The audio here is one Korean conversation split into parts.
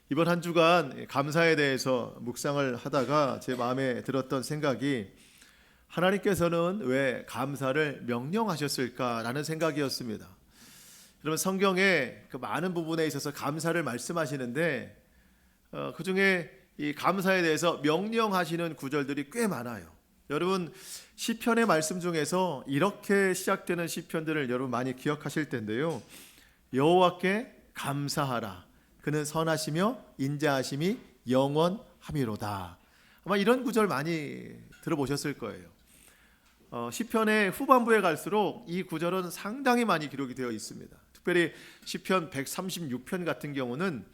이번 한 주간 감사에 대해서 묵상을 하다가 제 마음에 들었던 생각이 하나님께서는 왜 감사를 명령하셨을까라는 생각이었습니다. 여러분, 성경에 그 많은 부분에 있어서 감사를 말씀하시는데 그 중에 이 감사에 대해서 명령하시는 구절들이 꽤 많아요. 여러분, 시편의 말씀 중에서 이렇게 시작되는 시편들을 여러분 많이 기억하실 텐데요. 여호와께 감사하라. 그는 선하시며 인자하심이 영원함이로다. 아마 이런 구절 많이 들어보셨을 거예요. 시편의 후반부에 갈수록 이 구절은 상당히 많이 기록이 되어 있습니다. 특별히 시편 136편 같은 경우는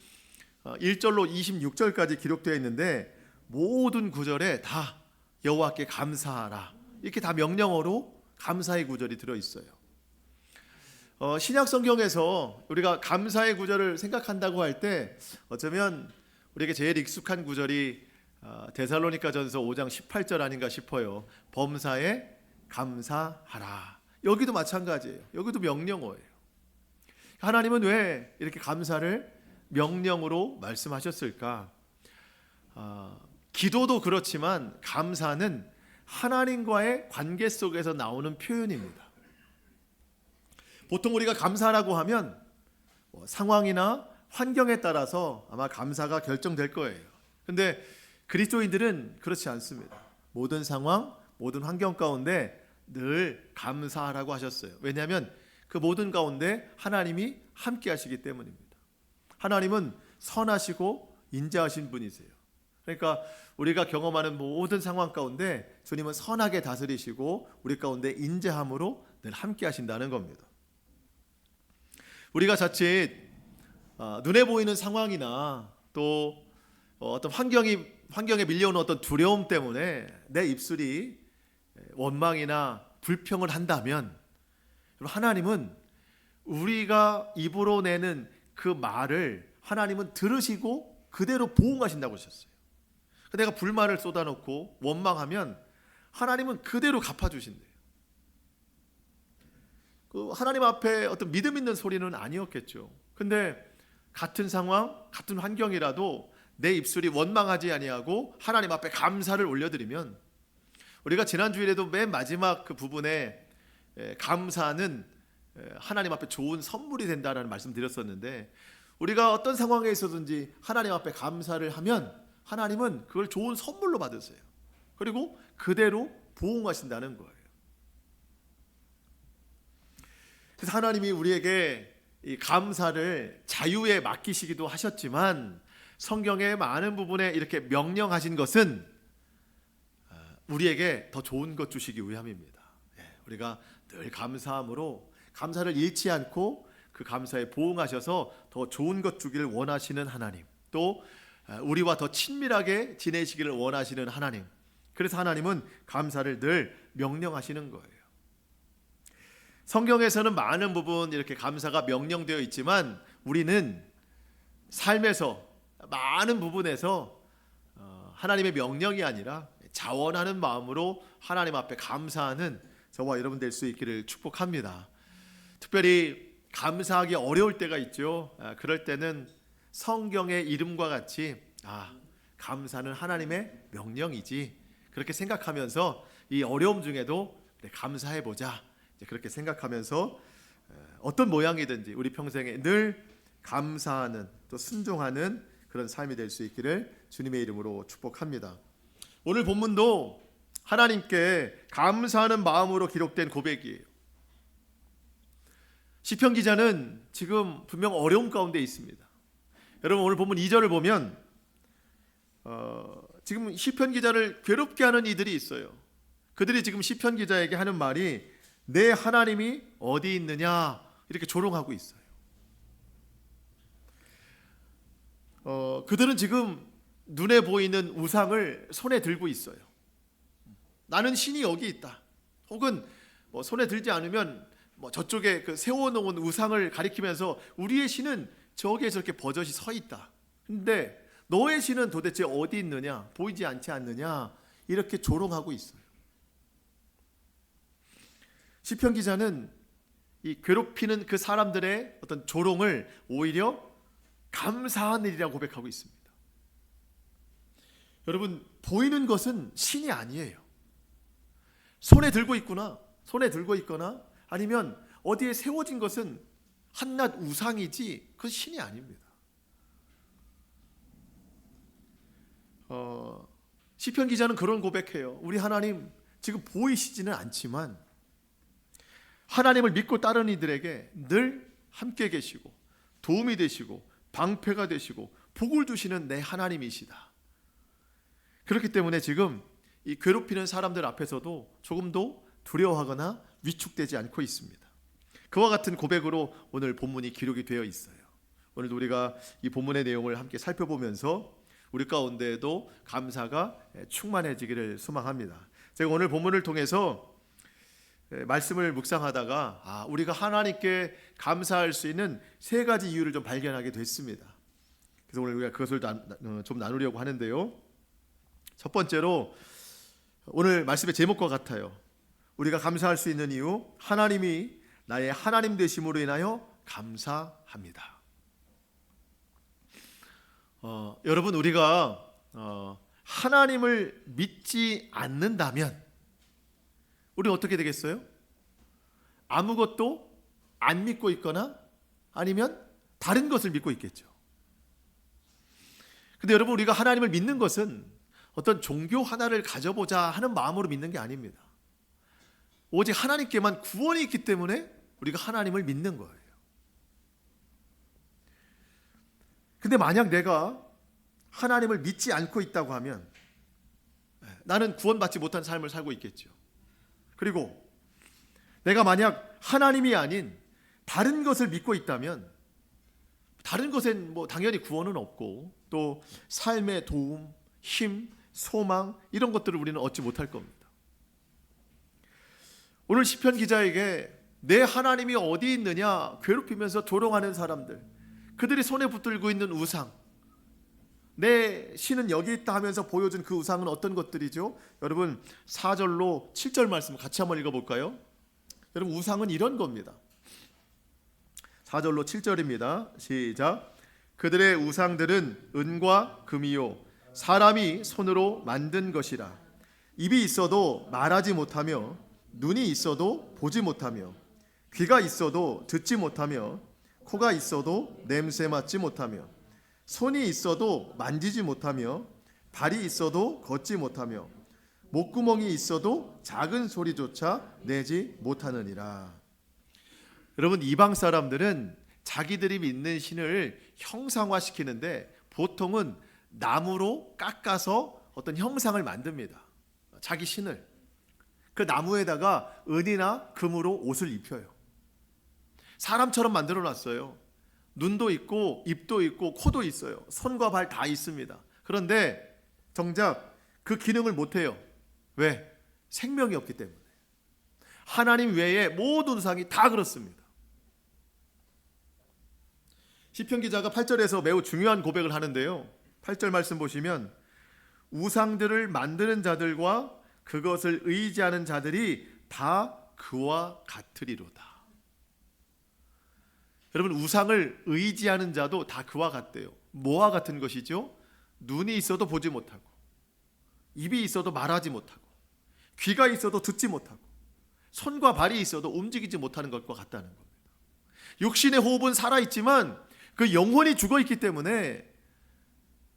1절로 26절까지 기록되어 있는데 모든 구절에 다 여호와께 감사하라, 이렇게 다 명령어로 감사의 구절이 들어있어요. 신약 성경에서 우리가 감사의 구절을 생각한다고 할 때 어쩌면 우리에게 제일 익숙한 구절이 데살로니가전서 5장 18절 아닌가 싶어요. 범사에 감사하라. 여기도 마찬가지예요. 여기도 명령어예요. 하나님은 왜 이렇게 감사를 명령으로 말씀하셨을까? 기도도 그렇지만 감사는 하나님과의 관계 속에서 나오는 표현입니다. 보통 우리가 감사라고 하면 상황이나 환경에 따라서 아마 감사가 결정될 거예요. 그런데 그리스도인들은 그렇지 않습니다. 모든 상황, 모든 환경 가운데 늘 감사하라고 하셨어요. 왜냐하면 그 모든 가운데 하나님이 함께 하시기 때문입니다. 하나님은 선하시고 인자하신 분이세요. 그러니까 우리가 경험하는 모든 상황 가운데 주님은 선하게 다스리시고 우리 가운데 인자함으로 늘 함께 하신다는 겁니다. 우리가 자칫 눈에 보이는 상황이나 또 어떤 환경에 밀려오는 어떤 두려움 때문에 내 입술이 원망이나 불평을 한다면 하나님은 우리가 입으로 내는 그 말을 하나님은 들으시고 그대로 보응하신다고 하셨어요. 내가 불만을 쏟아놓고 원망하면 하나님은 그대로 갚아주신대요. 하나님 앞에 어떤 믿음 있는 소리는 아니었겠죠. 근데 같은 상황, 같은 환경이라도 내 입술이 원망하지 아니하고 하나님 앞에 감사를 올려드리면, 우리가 지난 주일에도 맨 마지막 그 부분에 감사는 하나님 앞에 좋은 선물이 된다라는 말씀 드렸었는데, 우리가 어떤 상황에 있어든지 하나님 앞에 감사를 하면 하나님은 그걸 좋은 선물로 받으세요. 그리고 그대로 보응하신다는 거예요. 그래서 하나님이 우리에게 이 감사를 자유에 맡기시기도 하셨지만 성경의 많은 부분에 이렇게 명령하신 것은 우리에게 더 좋은 것 주시기 위함입니다. 우리가 늘 감사함으로 감사를 잃지 않고 그 감사에 보응하셔서 더 좋은 것 주기를 원하시는 하나님, 또 우리와 더 친밀하게 지내시기를 원하시는 하나님, 그래서 하나님은 감사를 늘 명령하시는 거예요. 성경에서는 많은 부분 이렇게 감사가 명령되어 있지만 우리는 삶에서 많은 부분에서 하나님의 명령이 아니라 자원하는 마음으로 하나님 앞에 감사하는 저와 여러분 될 수 있기를 축복합니다. 특별히 감사하기 어려울 때가 있죠. 그럴 때는 성경의 이름과 같이 감사는 하나님의 명령이지, 그렇게 생각하면서 이 어려움 중에도 감사해보자, 그렇게 생각하면서 어떤 모양이든지 우리 평생에 늘 감사하는, 또 순종하는 그런 삶이 될 수 있기를 주님의 이름으로 축복합니다. 오늘 본문도 하나님께 감사하는 마음으로 기록된 고백이에요. 시편 기자는 지금 분명 어려움 가운데 있습니다. 여러분, 오늘 본문 2절을 보면 지금 시편 기자를 괴롭게 하는 이들이 있어요. 그들이 지금 시편 기자에게 하는 말이 내 하나님이 어디 있느냐, 이렇게 조롱하고 있어요. 그들은 지금 눈에 보이는 우상을 손에 들고 있어요. 나는 신이 여기 있다, 혹은 손에 들지 않으면 저쪽에 그 세워놓은 우상을 가리키면서 우리의 신은 저기에 저렇게 버젓이 서 있다. 근데 너의 신은 도대체 어디 있느냐, 보이지 않지 않느냐, 이렇게 조롱하고 있어요. 시편 기자는 이 괴롭히는 그 사람들의 어떤 조롱을 오히려 감사한 일이라고 고백하고 있습니다. 여러분, 보이는 것은 신이 아니에요. 손에 들고 있거나 아니면 어디에 세워진 것은 한낱 우상이지 그건 신이 아닙니다. 시편 기자는 그런 고백해요. 우리 하나님 지금 보이시지는 않지만 하나님을 믿고 따르는 이들에게 늘 함께 계시고 도움이 되시고 방패가 되시고 복을 주시는 내 하나님이시다. 그렇기 때문에 지금 이 괴롭히는 사람들 앞에서도 조금도 두려워하거나 위축되지 않고 있습니다. 그와 같은 고백으로 오늘 본문이 기록이 되어 있어요. 오늘도 우리가 이 본문의 내용을 함께 살펴보면서 우리 가운데에도 감사가 충만해지기를 소망합니다. 제가 오늘 본문을 통해서 말씀을 묵상하다가 우리가 하나님께 감사할 수 있는 세 가지 이유를 좀 발견하게 됐습니다. 그래서 오늘 우리가 그것을 좀 나누려고 하는데요. 첫 번째로 오늘 말씀의 제목과 같아요. 우리가 감사할 수 있는 이유, 하나님이 나의 하나님 되심으로 인하여 감사합니다. 여러분, 우리가 하나님을 믿지 않는다면 우리는 어떻게 되겠어요? 아무것도 안 믿고 있거나 아니면 다른 것을 믿고 있겠죠. 근데 여러분, 우리가 하나님을 믿는 것은 어떤 종교 하나를 가져보자 하는 마음으로 믿는 게 아닙니다. 오직 하나님께만 구원이 있기 때문에 우리가 하나님을 믿는 거예요. 근데 만약 내가 하나님을 믿지 않고 있다고 하면 나는 구원받지 못한 삶을 살고 있겠죠. 그리고 내가 만약 하나님이 아닌 다른 것을 믿고 있다면 다른 것엔 당연히 구원은 없고 또 삶의 도움, 힘, 소망 이런 것들을 우리는 얻지 못할 겁니다. 오늘 시편 기자에게 내 하나님이 어디 있느냐 괴롭히면서 조롱하는 사람들, 그들이 손에 붙들고 있는 우상, 내 신은 여기 있다 하면서 보여준 그 우상은 어떤 것들이죠? 여러분 4절로 7절 말씀 같이 한번 읽어볼까요? 여러분, 우상은 이런 겁니다. 4절로 7절입니다. 시작. 그들의 우상들은 은과 금이요 사람이 손으로 만든 것이라. 입이 있어도 말하지 못하며 눈이 있어도 보지 못하며 귀가 있어도 듣지 못하며 코가 있어도 냄새 맡지 못하며 손이 있어도 만지지 못하며 발이 있어도 걷지 못하며 목구멍이 있어도 작은 소리조차 내지 못하느니라. 여러분, 이방 사람들은 자기들이 믿는 신을 형상화시키는데 보통은 나무로 깎아서 어떤 형상을 만듭니다. 자기 신을. 그 나무에다가 은이나 금으로 옷을 입혀요. 사람처럼 만들어 놨어요. 눈도 있고 입도 있고 코도 있어요. 손과 발 다 있습니다. 그런데 정작 그 기능을 못해요. 왜? 생명이 없기 때문에. 하나님 외에 모든 우상이 다 그렇습니다. 시편 기자가 8절에서 매우 중요한 고백을 하는데요. 8절 말씀 보시면 우상들을 만드는 자들과 그것을 의지하는 자들이 다 그와 같으리로다. 여러분, 우상을 의지하는 자도 다 그와 같대요. 뭐와 같은 것이죠? 눈이 있어도 보지 못하고 입이 있어도 말하지 못하고 귀가 있어도 듣지 못하고 손과 발이 있어도 움직이지 못하는 것과 같다는 겁니다. 육신의 호흡은 살아있지만 그 영혼이 죽어있기 때문에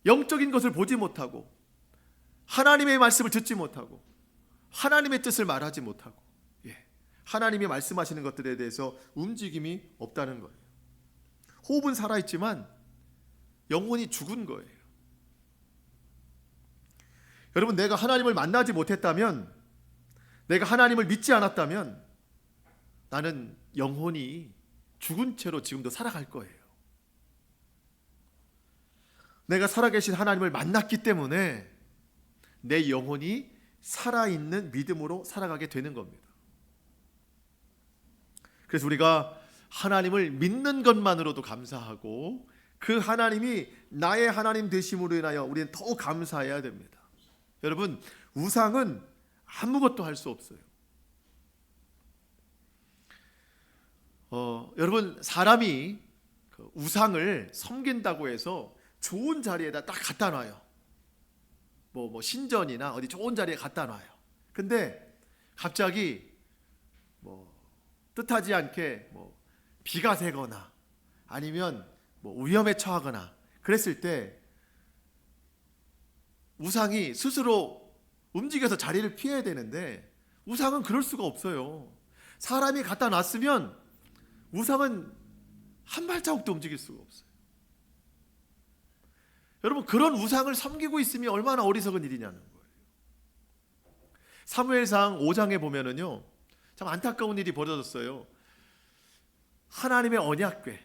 영적인 것을 보지 못하고 하나님의 말씀을 듣지 못하고 하나님의 뜻을 말하지 못하고 하나님이 말씀하시는 것들에 대해서 움직임이 없다는 거예요. 호흡은 살아있지만 영혼이 죽은 거예요. 여러분, 내가 하나님을 만나지 못했다면, 내가 하나님을 믿지 않았다면 나는 영혼이 죽은 채로 지금도 살아갈 거예요. 내가 살아계신 하나님을 만났기 때문에 내 영혼이 살아있는 믿음으로 살아가게 되는 겁니다. 그래서 우리가 하나님을 믿는 것만으로도 감사하고 그 하나님이 나의 하나님 되심으로 인하여 우리는 더욱 감사해야 됩니다. 여러분, 우상은 아무것도 할 수 없어요. 여러분, 사람이 그 우상을 섬긴다고 해서 좋은 자리에다 딱 갖다 놔요. 뭐 신전이나 어디 좋은 자리에 갖다 놔요. 근데 갑자기 뭐 뜻하지 않게 뭐 비가 새거나 아니면 뭐 위험에 처하거나 그랬을 때 우상이 스스로 움직여서 자리를 피해야 되는데 우상은 그럴 수가 없어요. 사람이 갖다 놨으면 우상은 한 발자국도 움직일 수가 없어요. 여러분, 그런 우상을 섬기고 있으면 얼마나 어리석은 일이냐는 거예요. 사무엘상 5장에 보면은요, 참 안타까운 일이 벌어졌어요. 하나님의 언약궤,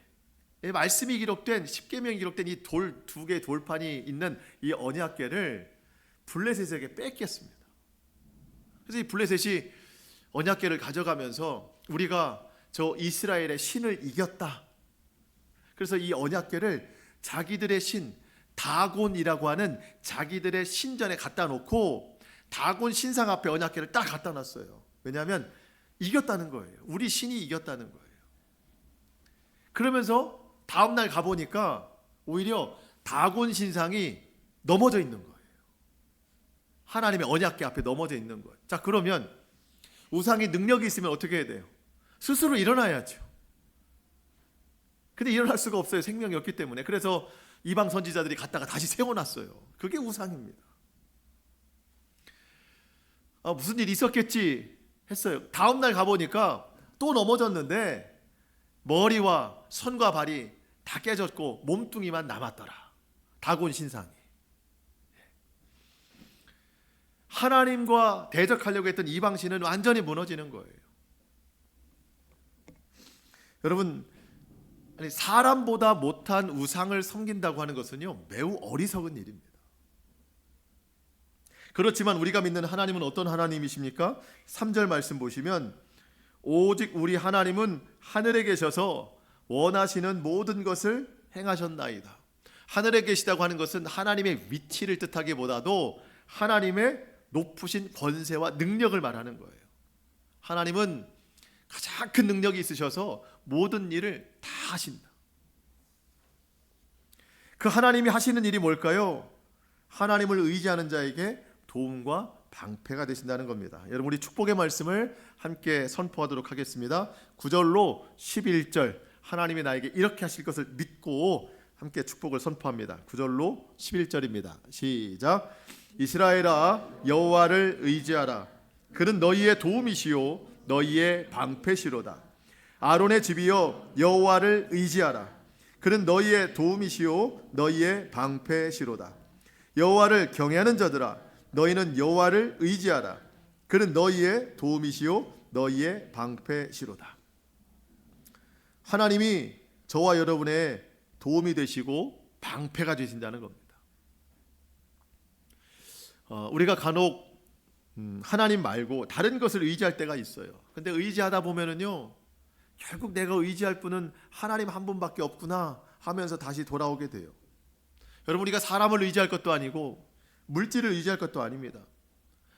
말씀이 기록된, 십계명이 기록된 이 돌 두 개의 돌판이 있는 이 언약궤를 블레셋에게 뺏겼습니다. 그래서 이 블레셋이 언약궤를 가져가면서 우리가 저 이스라엘의 신을 이겼다. 그래서 이 언약궤를 자기들의 신 다곤이라고 하는 자기들의 신전에 갖다 놓고 다곤 신상 앞에 언약궤를 딱 갖다 놨어요. 왜냐하면 이겼다는 거예요. 우리 신이 이겼다는 거예요. 그러면서 다음날 가보니까 오히려 다곤 신상이 넘어져 있는 거예요. 하나님의 언약궤 앞에 넘어져 있는 거예요. 자, 그러면 우상이 능력이 있으면 어떻게 해야 돼요? 스스로 일어나야죠. 근데 일어날 수가 없어요. 생명이 없기 때문에. 그래서 이방 선지자들이 갔다가 다시 세워놨어요. 그게 우상입니다. 무슨 일이 있었겠지 했어요. 다음날 가보니까 또 넘어졌는데 머리와 손과 발이 다 깨졌고 몸뚱이만 남았더라. 다곤 신상이. 하나님과 대적하려고 했던 이방신은 완전히 무너지는 거예요. 여러분, 사람보다 못한 우상을 섬긴다고 하는 것은요, 매우 어리석은 일입니다. 그렇지만 우리가 믿는 하나님은 어떤 하나님이십니까? 3절 말씀 보시면 오직 우리 하나님은 하늘에 계셔서 원하시는 모든 것을 행하셨나이다. 하늘에 계시다고 하는 것은 하나님의 위치를 뜻하기보다도 하나님의 높으신 권세와 능력을 말하는 거예요. 하나님은 가장 큰 능력이 있으셔서 모든 일을 다 하신다. 그 하나님이 하시는 일이 뭘까요? 하나님을 의지하는 자에게 도움과 방패가 되신다는 겁니다. 여러분, 우리 축복의 말씀을 함께 선포하도록 하겠습니다. 9절로 11절, 하나님이 나에게 이렇게 하실 것을 믿고 함께 축복을 선포합니다. 9절로 11절입니다. 시작. 이스라엘아, 여호와를 의지하라. 그는 너희의 도움이시요 너희의 방패시로다. 아론의 집이여, 여호와를 의지하라. 그는 너희의 도움이시요 너희의 방패시로다. 여호와를 경외하는 자들아, 너희는 여호와를 의지하라. 그는 너희의 도움이시요 너희의 방패시로다. 하나님이 저와 여러분의 도움이 되시고 방패가 되신다는 겁니다. 우리가 간혹 하나님 말고 다른 것을 의지할 때가 있어요. 근데 의지하다 보면은요, 결국 내가 의지할 분은 하나님 한 분밖에 없구나 하면서 다시 돌아오게 돼요. 여러분, 우리가 사람을 의지할 것도 아니고 물질을 의지할 것도 아닙니다.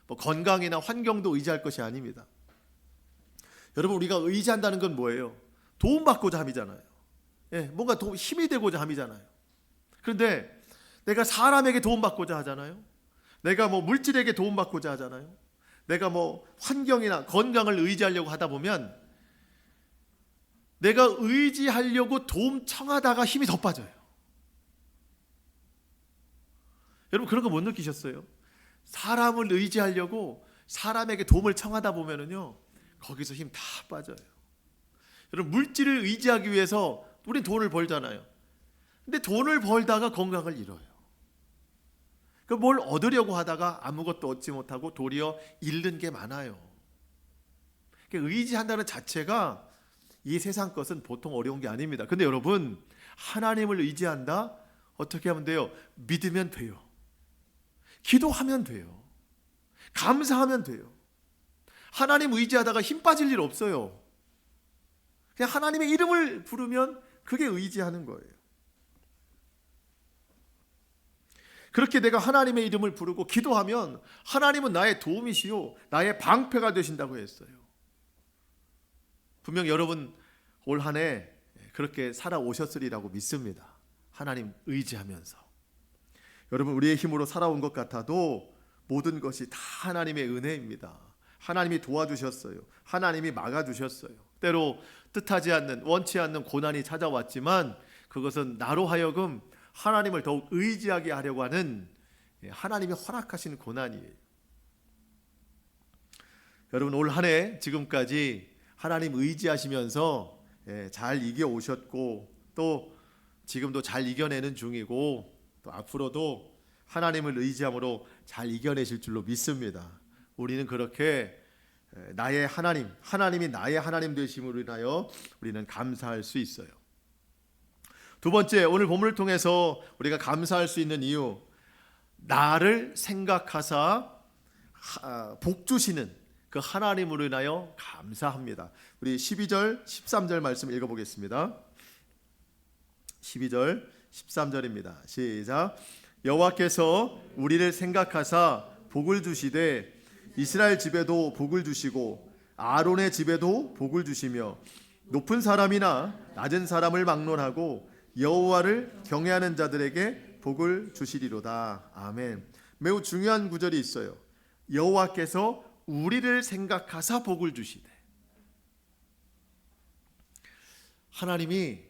뭐 건강이나 환경도 의지할 것이 아닙니다. 여러분, 우리가 의지한다는 건 뭐예요? 도움받고자 함이잖아요. 뭔가 힘이 되고자 함이잖아요. 그런데 내가 사람에게 도움받고자 하잖아요. 내가 뭐 물질에게 도움받고자 하잖아요. 내가 뭐 환경이나 건강을 의지하려고 하다 보면 내가 의지하려고 도움 청하다가 힘이 더 빠져요. 여러분, 그런 거 못 느끼셨어요? 사람을 의지하려고 사람에게 도움을 청하다 보면은요, 거기서 힘 다 빠져요. 여러분, 물질을 의지하기 위해서 우린 돈을 벌잖아요. 근데 돈을 벌다가 건강을 잃어요. 뭘 얻으려고 하다가 아무것도 얻지 못하고 도리어 잃는 게 많아요. 의지한다는 자체가 이 세상 것은 보통 어려운 게 아닙니다. 근데 여러분, 하나님을 의지한다? 어떻게 하면 돼요? 믿으면 돼요. 기도하면 돼요. 감사하면 돼요. 하나님 의지하다가 힘 빠질 일 없어요. 그냥 하나님의 이름을 부르면 그게 의지하는 거예요. 그렇게 내가 하나님의 이름을 부르고 기도하면 하나님은 나의 도움이시요 나의 방패가 되신다고 했어요. 분명 여러분 올 한 해 그렇게 살아오셨으리라고 믿습니다. 하나님 의지하면서. 여러분, 우리의 힘으로 살아온 것 같아도 모든 것이 다 하나님의 은혜입니다. 하나님이 도와주셨어요. 하나님이 막아주셨어요. 때로 뜻하지 않는, 원치 않는 고난이 찾아왔지만 그것은 나로 하여금 하나님을 더욱 의지하게 하려고 하는 하나님이 허락하신 고난이에요. 여러분, 올 한 해 지금까지 하나님 의지하시면서 잘 이겨오셨고, 또 지금도 잘 이겨내는 중이고, 또 앞으로도 하나님을 의지함으로 잘 이겨내실 줄로 믿습니다. 우리는 그렇게 나의 하나님, 하나님이 나의 하나님 되심으로 인하여 우리는 감사할 수 있어요. 두 번째, 오늘 본문을 통해서 우리가 감사할 수 있는 이유, 나를 생각하사 복 주시는 그 하나님으로 인하여 감사합니다. 우리 12절, 13절 말씀 읽어보겠습니다. 12절, 13절입니다. 시작. 여호와께서 우리를 생각하사 복을 주시되 이스라엘 집에도 복을 주시고 아론의 집에도 복을 주시며 높은 사람이나 낮은 사람을 막론하고 여호와를 경외하는 자들에게 복을 주시리로다. 아멘. 매우 중요한 구절이 있어요. 여호와께서 우리를 생각하사 복을 주시되. 하나님이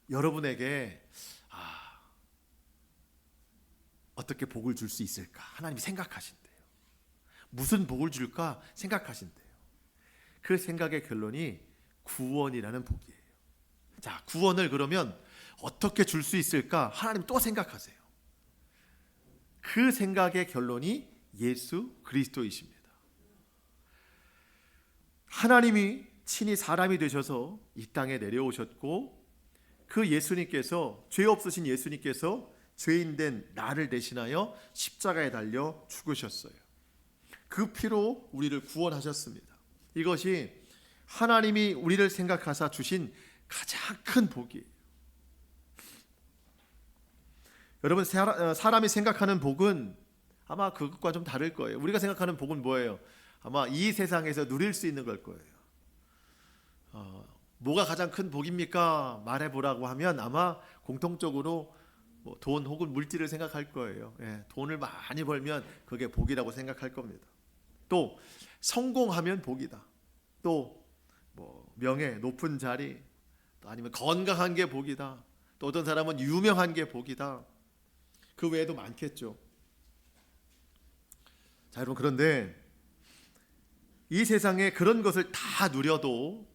여러분에게 어떻게 복을 줄 수 있을까? 하나님이 생각하신대요. 무슨 복을 줄까? 생각하신대요. 그 생각의 결론이 구원이라는 복이에요. 자, 구원을 그러면 어떻게 줄 수 있을까? 하나님 또 생각하세요. 그 생각의 결론이 예수 그리스도이십니다. 하나님이 친히 사람이 되셔서 이 땅에 내려오셨고, 그 예수님께서, 죄 없으신 예수님께서 죄인된 나를 대신하여 십자가에 달려 죽으셨어요. 그 피로 우리를 구원하셨습니다. 이것이 하나님이 우리를 생각하사 주신 가장 큰 복이에요. 여러분, 사람이 생각하는 복은 아마 그것과 좀 다를 거예요. 우리가 생각하는 복은 뭐예요? 아마 이 세상에서 누릴 수 있는 걸 거예요. 뭐가 가장 큰 복입니까? 말해보라고 하면 아마 공통적으로 돈 혹은 물질을 생각할 거예요. 돈을 많이 벌면 그게 복이라고 생각할 겁니다. 또 성공하면 복이다. 또 명예, 높은 자리, 또 아니면 건강한 게 복이다. 또 어떤 사람은 유명한 게 복이다. 그 외에도 많겠죠. 자, 여러분, 그런데 이 세상에 그런 것을 다 누려도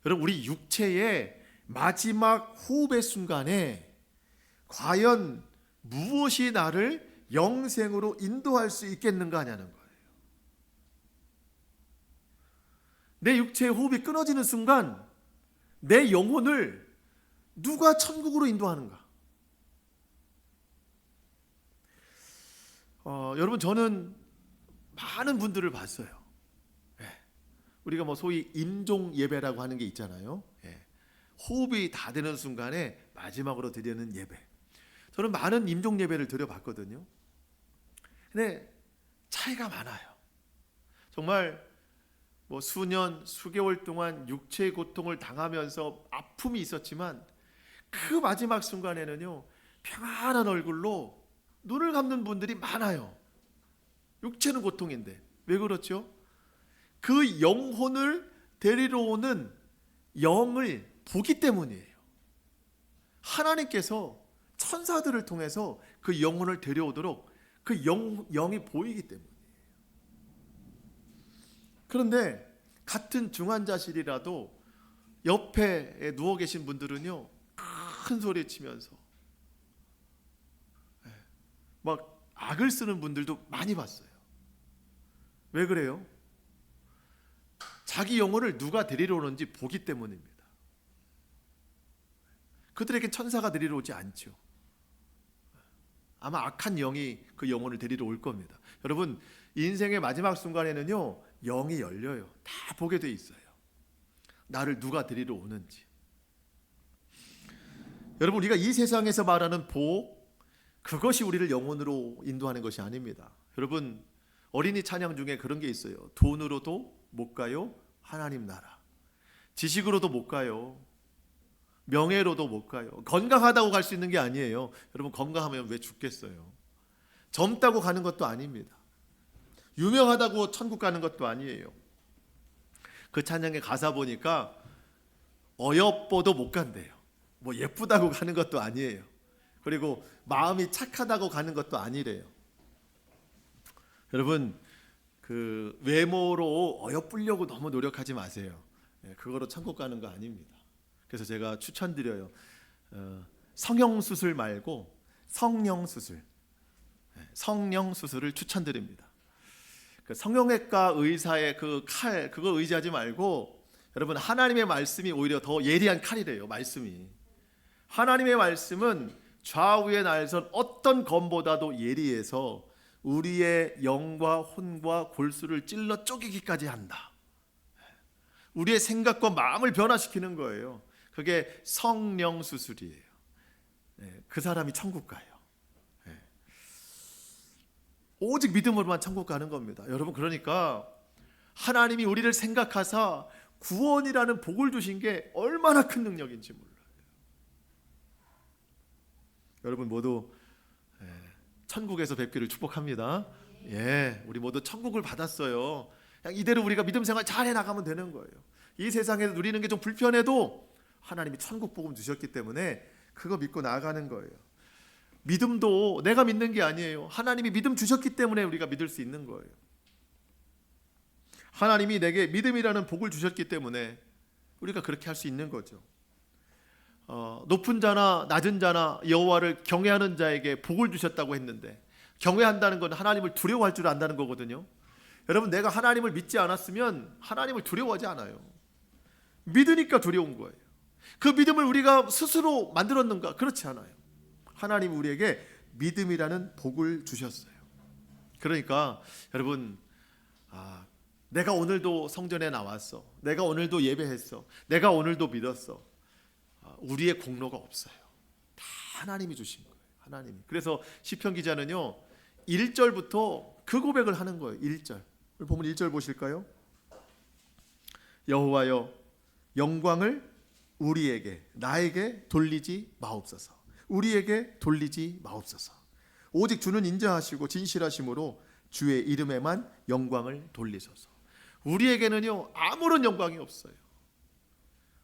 여러분, 우리 육체의 마지막 호흡의 순간에 과연 무엇이 나를 영생으로 인도할 수 있겠는가 하냐는 거예요. 내 육체의 호흡이 끊어지는 순간 내 영혼을 누가 천국으로 인도하는가? 여러분, 저는 많은 분들을 봤어요. 우리가 소위 임종 예배라고 하는 게 있잖아요. 호흡이 다 되는 순간에 마지막으로 드리는 예배. 저는 많은 임종 예배를 드려봤거든요. 근데 차이가 많아요. 정말 수년, 수개월 동안 육체의 고통을 당하면서 아픔이 있었지만 그 마지막 순간에는요, 평안한 얼굴로 눈을 감는 분들이 많아요. 육체는 고통인데. 왜 그렇죠? 그 영혼을 데리러 오는 영을 보기 때문이에요. 하나님께서 천사들을 통해서 그 영혼을 데려오도록 그 영이 보이기 때문이에요. 그런데 같은 중환자실이라도 옆에 누워 계신 분들은요, 큰 소리 치면서 막 악을 쓰는 분들도 많이 봤어요. 왜 그래요? 자기 영혼을 누가 데리러 오는지 보기 때문입니다. 그들에게 천사가 데리러 오지 않죠. 아마 악한 영이 그 영혼을 데리러 올 겁니다. 여러분, 인생의 마지막 순간에는요, 영이 열려요. 다 보게 돼 있어요. 나를 누가 데리러 오는지. 여러분, 우리가 이 세상에서 말하는 복, 그것이 우리를 영혼으로 인도하는 것이 아닙니다. 여러분, 어린이 찬양 중에 그런 게 있어요. 돈으로도 못 가요, 하나님 나라. 지식으로도 못 가요. 명예로도 못 가요. 건강하다고 갈 수 있는 게 아니에요. 여러분, 건강하면 왜 죽겠어요? 젊다고 가는 것도 아닙니다. 유명하다고 천국 가는 것도 아니에요. 그 찬양의 가사 보니까 어여뻐도 못 간대요. 뭐 예쁘다고 가는 것도 아니에요. 그리고 마음이 착하다고 가는 것도 아니래요. 여러분, 그 외모로 어여쁘려고 너무 노력하지 마세요. 그거로 천국 가는 거 아닙니다. 그래서 제가 추천드려요. 성형수술 말고 성령수술, 성령수술을 추천드립니다. 그 성형외과 의사의 그 칼, 그거 의지하지 말고 여러분, 하나님의 말씀이 오히려 더 예리한 칼이래요. 말씀이, 하나님의 말씀은 좌우의 날선 어떤 검보다도 예리해서 우리의 영과 혼과 골수를 찔러 쪼개기까지 한다. 우리의 생각과 마음을 변화시키는 거예요. 그게 성령 수술이에요. 그 사람이 천국 가요. 오직 믿음으로만 천국 가는 겁니다. 여러분, 그러니까 하나님이 우리를 생각하사 구원이라는 복을 주신 게 얼마나 큰 능력인지 몰라요. 여러분 모두 천국에서 뵙기를 축복합니다. 우리 모두 천국을 받았어요. 그냥 이대로 우리가 믿음 생활 잘 해나가면 되는 거예요. 이 세상에서 누리는 게 좀 불편해도 하나님이 천국 복음 주셨기 때문에 그거 믿고 나아가는 거예요. 믿음도 내가 믿는 게 아니에요. 하나님이 믿음 주셨기 때문에 우리가 믿을 수 있는 거예요. 하나님이 내게 믿음이라는 복을 주셨기 때문에 우리가 그렇게 할 수 있는 거죠. 높은 자나 낮은 자나 여호와를 경외하는 자에게 복을 주셨다고 했는데, 경외한다는 건 하나님을 두려워할 줄 안다는 거거든요. 여러분, 내가 하나님을 믿지 않았으면 하나님을 두려워하지 않아요. 믿으니까 두려운 거예요. 그 믿음을 우리가 스스로 만들었는가? 그렇지 않아요. 하나님 우리에게 믿음이라는 복을 주셨어요. 그러니까 여러분, 내가 오늘도 성전에 나왔어, 내가 오늘도 예배했어, 내가 오늘도 믿었어, 우리의 공로가 없어요. 다 하나님이 주신 거예요. 하나님이. 그래서 시편 기자는요 1절부터 그 고백을 하는 거예요. 1절 보면 1절 보실까요? 여호와여, 영광을 우리에게, 나에게 돌리지 마옵소서. 우리에게 돌리지 마옵소서. 오직 주는 인자하시고 진실하심으로 주의 이름에만 영광을 돌리소서. 우리에게는요 아무런 영광이 없어요.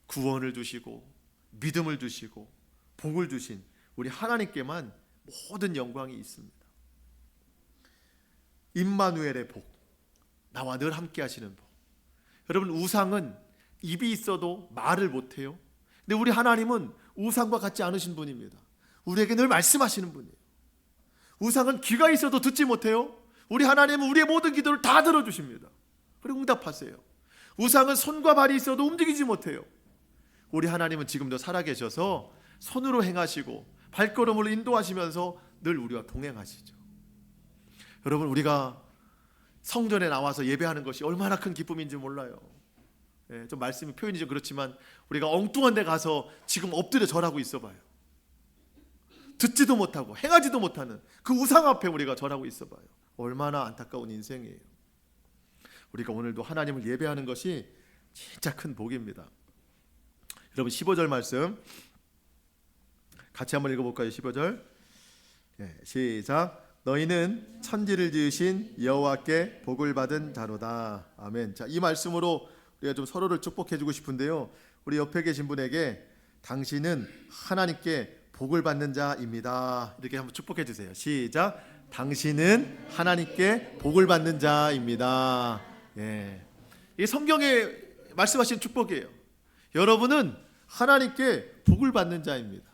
구원을 주시고 믿음을 주시고 복을 주신 우리 하나님께만 모든 영광이 있습니다. 임마누엘의 복, 나와 늘 함께 하시는 복. 여러분, 우상은 입이 있어도 말을 못해요. 근데 우리 하나님은 우상과 같지 않으신 분입니다. 우리에게 늘 말씀하시는 분이에요. 우상은 귀가 있어도 듣지 못해요. 우리 하나님은 우리의 모든 기도를 다 들어주십니다. 그리고 응답하세요. 우상은 손과 발이 있어도 움직이지 못해요. 우리 하나님은 지금도 살아계셔서 손으로 행하시고 발걸음으로 인도하시면서 늘 우리와 동행하시죠. 여러분, 우리가 성전에 나와서 예배하는 것이 얼마나 큰 기쁨인지 몰라요. 좀 말씀이 표현이 좀 그렇지만 우리가 엉뚱한 데 가서 지금 엎드려 절하고 있어봐요. 듣지도 못하고 행하지도 못하는 그 우상 앞에 우리가 절하고 있어봐요. 얼마나 안타까운 인생이에요. 우리가 오늘도 하나님을 예배하는 것이 진짜 큰 복입니다. 여러분, 15절 말씀 같이 한번 읽어볼까요? 15절 시작. 너희는 천지를 지으신 여호와께 복을 받은 자로다. 아멘. 자, 이 말씀으로 우리가 좀 서로를 축복해주고 싶은데요, 우리 옆에 계신 분에게 당신은 하나님께 복을 받는 자입니다, 이렇게 한번 축복해 주세요. 시작. 당신은 하나님께 복을 받는 자입니다. 이게 성경에 말씀하신 축복이에요. 여러분은 하나님께 복을 받는 자입니다.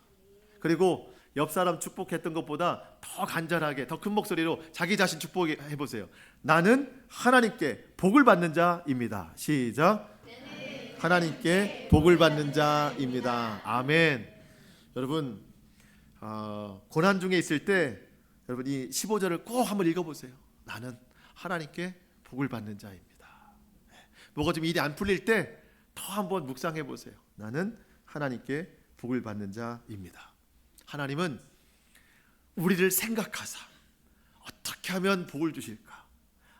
그리고 옆 사람 축복했던 것보다 더 간절하게, 더 큰 목소리로 자기 자신 축복해 보세요. 나는 하나님께 복을 받는 자입니다. 시작. 하나님께 복을 받는 자입니다. 아멘. 여러분, 고난 중에 있을 때 여러분 이 15절을 꼭 한번 읽어보세요. 나는 하나님께 복을 받는 자입니다. 뭐가 좀 일이 안 풀릴 때 더 한번 묵상해 보세요. 나는 하나님께 복을 받는 자입니다. 하나님은 우리를 생각하사 어떻게 하면 복을 주실까,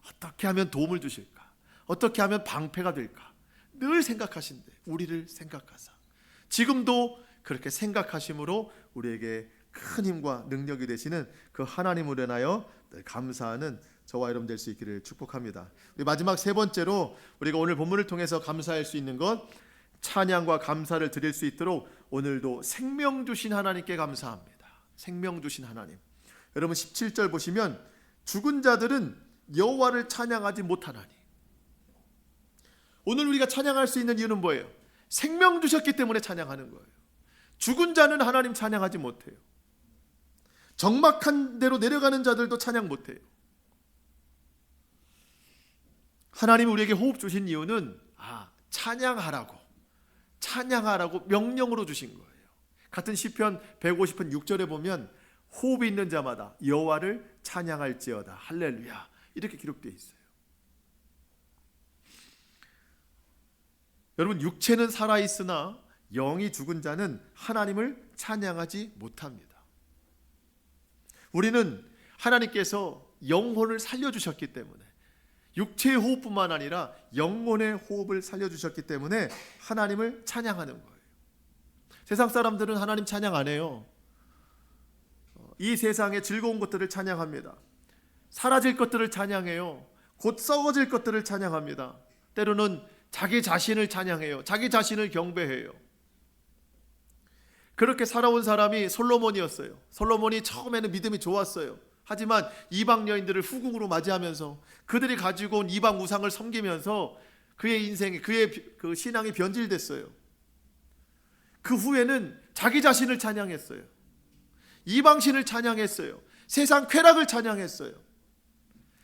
어떻게 하면 도움을 주실까, 어떻게 하면 방패가 될까 늘 생각하신대. 우리를 생각하사 지금도 그렇게 생각하심으로 우리에게 큰 힘과 능력이 되시는 그 하나님을 인하여 늘 감사하는 저와 여러분 될 수 있기를 축복합니다. 우리 마지막 세 번째로 우리가 오늘 본문을 통해서 감사할 수 있는 것, 찬양과 감사를 드릴 수 있도록 오늘도 생명 주신 하나님께 감사합니다. 생명 주신 하나님. 여러분 17절 보시면 죽은 자들은 여호와를 찬양하지 못하나니. 오늘 우리가 찬양할 수 있는 이유는 뭐예요? 생명 주셨기 때문에 찬양하는 거예요. 죽은 자는 하나님 찬양하지 못해요. 적막한 대로 내려가는 자들도 찬양 못해요. 하나님이 우리에게 호흡 주신 이유는 찬양하라고 명령으로 주신 거예요. 같은 시편 150편 6절에 보면 호흡이 있는 자마다 여호와를 찬양할지어다 할렐루야 이렇게 기록되어 있어요. 여러분 육체는 살아있으나 영이 죽은 자는 하나님을 찬양하지 못합니다. 우리는 하나님께서 영혼을 살려주셨기 때문에 육체의 호흡뿐만 아니라 영혼의 호흡을 살려주셨기 때문에 하나님을 찬양하는 거예요. 세상 사람들은 하나님 찬양 안 해요. 이 세상의 즐거운 것들을 찬양합니다. 사라질 것들을 찬양해요. 곧 썩어질 것들을 찬양합니다. 때로는 자기 자신을 찬양해요. 자기 자신을 경배해요. 그렇게 살아온 사람이 솔로몬이었어요. 솔로몬이 처음에는 믿음이 좋았어요. 하지만 이방 여인들을 후궁으로 맞이하면서 그들이 가지고 온 이방 우상을 섬기면서 그의 인생이, 그의 그 신앙이 변질됐어요. 그 후에는 자기 자신을 찬양했어요. 이방신을 찬양했어요. 세상 쾌락을 찬양했어요.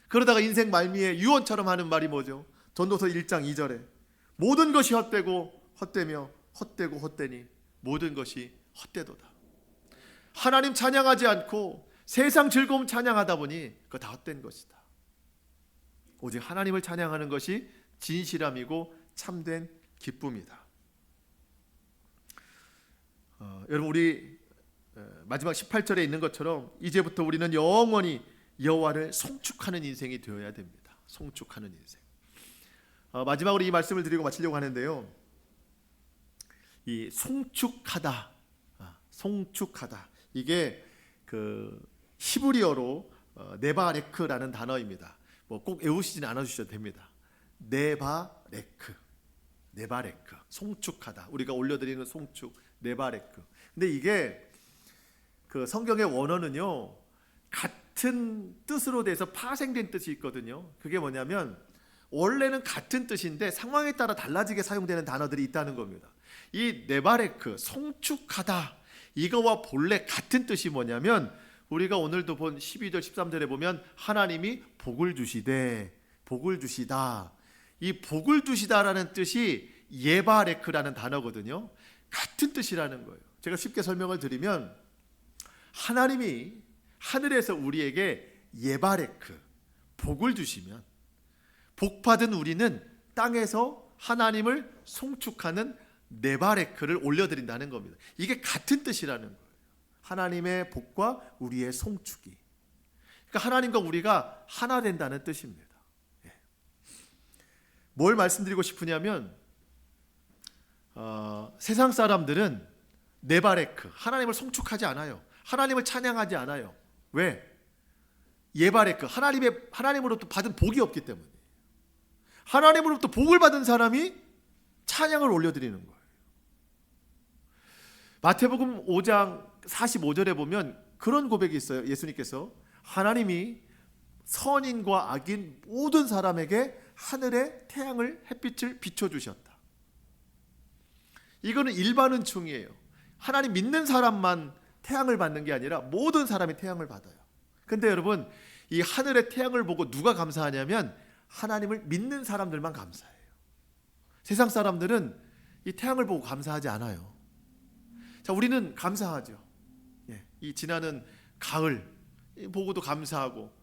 그러다가 인생 말미에 유언처럼 하는 말이 뭐죠? 전도서 1장 2절에 모든 것이 헛되고 헛되며 헛되고 헛되니 모든 것이 헛되도다. 하나님 찬양하지 않고 세상 즐거움 찬양하다 보니 그거 다 헛된 것이다. 오직 하나님을 찬양하는 것이 진실함이고 참된 기쁨이다. 여러분 우리 마지막 18절에 있는 것처럼 이제부터 우리는 영원히 여호와를 송축하는 인생이 되어야 됩니다. 송축하는 인생. 마지막으로 이 말씀을 드리고 마치려고 하는데요. 이 송축하다, 송축하다 이게 그 히브리어로 네바레크라는 단어입니다. 뭐 꼭 외우시진 않아주셔도 됩니다. 네바레크, 송축하다. 우리가 올려드리는 송축, 네바레크. 근데 이게 그 성경의 원어는요 같은 뜻으로 돼서 파생된 뜻이 있거든요. 그게 뭐냐면 원래는 같은 뜻인데 상황에 따라 달라지게 사용되는 단어들이 있다는 겁니다. 이 네바레크, 송축하다 이거와 본래 같은 뜻이 뭐냐면 우리가 오늘도 본 12절 13절에 보면 하나님이 복을 주시되, 복을 주시다. 이 복을 주시다라는 뜻이 예바레크라는 단어거든요. 같은 뜻이라는 거예요. 제가 쉽게 설명을 드리면 하나님이 하늘에서 우리에게 예바레크, 복을 주시면 복받은 우리는 땅에서 하나님을 송축하는 네바레크를 올려드린다는 겁니다. 이게 같은 뜻이라는 거예요. 하나님의 복과 우리의 송축이. 그러니까 하나님과 우리가 하나 된다는 뜻입니다. 뭘 말씀드리고 싶으냐면 세상 사람들은 네바레크, 하나님을 송축하지 않아요. 하나님을 찬양하지 않아요. 왜? 예바레크, 하나님으로부터 받은 복이 없기 때문에. 하나님으로부터 복을 받은 사람이 찬양을 올려드리는 거예요. 마태복음 5장 45절에 보면 그런 고백이 있어요. 예수님께서 하나님이 선인과 악인 모든 사람에게 하늘의 태양을, 햇빛을 비춰주셨다. 이거는 일반 은총이에요. 하나님 믿는 사람만 태양을 받는 게 아니라 모든 사람이 태양을 받아요. 근데 여러분 이 하늘의 태양을 보고 누가 감사하냐면 하나님을 믿는 사람들만 감사해요. 세상 사람들은 이 태양을 보고 감사하지 않아요. 자, 우리는 감사하죠. 이 지나는 가을 보고도 감사하고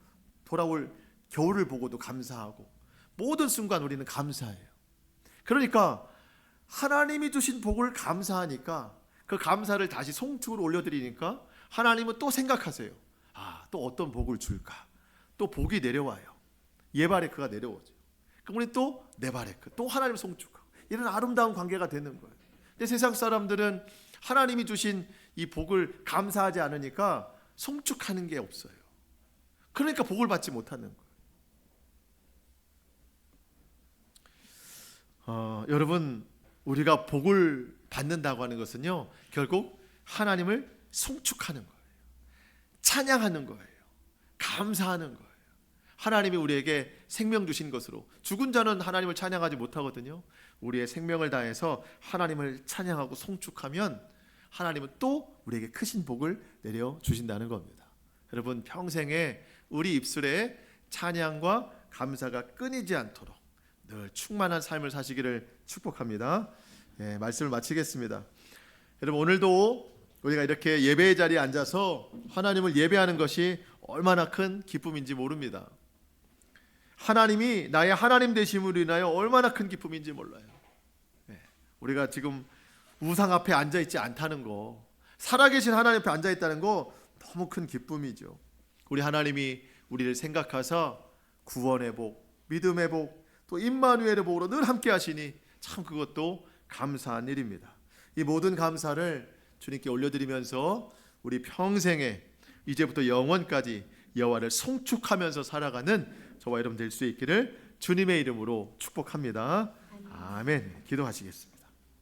돌아올 겨울을 보고도 감사하고 모든 순간 우리는 감사해요. 그러니까 하나님이 주신 복을 감사하니까 그 감사를 다시 송축으로 올려드리니까 하나님은 또 생각하세요. 또 어떤 복을 줄까? 또 복이 내려와요. 예바레크가 내려오죠. 그럼 우리 또 네바레크, 또 하나님을 송축하고 이런 아름다운 관계가 되는 거예요. 근데 세상 사람들은 하나님이 주신 이 복을 감사하지 않으니까 송축하는 게 없어요. 그러니까 복을 받지 못하는 거예요. 여러분, 우리가 복을 받는다고 하는 것은요, 결국 하나님을 송축하는 거예요. 찬양하는 거예요. 감사하는 거예요. 하나님이 우리에게 생명 주신 것으로, 죽은 자는 하나님을 찬양하지 못하거든요. 우리의 생명을 다해서 하나님을 찬양하고 송축하면 하나님은 또 우리에게 크신 복을 내려 주신다는 겁니다. 여러분, 평생에 우리 입술에 찬양과 감사가 끊이지 않도록 늘 충만한 삶을 사시기를 축복합니다. 말씀을 마치겠습니다. 여러분, 오늘도 우리가 이렇게 예배의 자리에 앉아서 하나님을 예배하는 것이 얼마나 큰 기쁨인지 모릅니다. 하나님이 나의 하나님 되심으로 인하여 얼마나 큰 기쁨인지 몰라요. 우리가 지금 우상 앞에 앉아있지 않다는 거, 살아계신 하나님 앞에 앉아있다는 거 너무 큰 기쁨이죠. 우리 하나님이 우리를 생각하사 구원의 복, 믿음의 복, 또 임마누엘의 복으로 늘 함께 하시니 참 그것도 감사한 일입니다. 이 모든 감사를 주님께 올려드리면서 우리 평생에 이제부터 영원까지 여호와를 송축하면서 살아가는 저와 여러분 될 수 있기를 주님의 이름으로 축복합니다. 아멘. 기도하시겠습니다.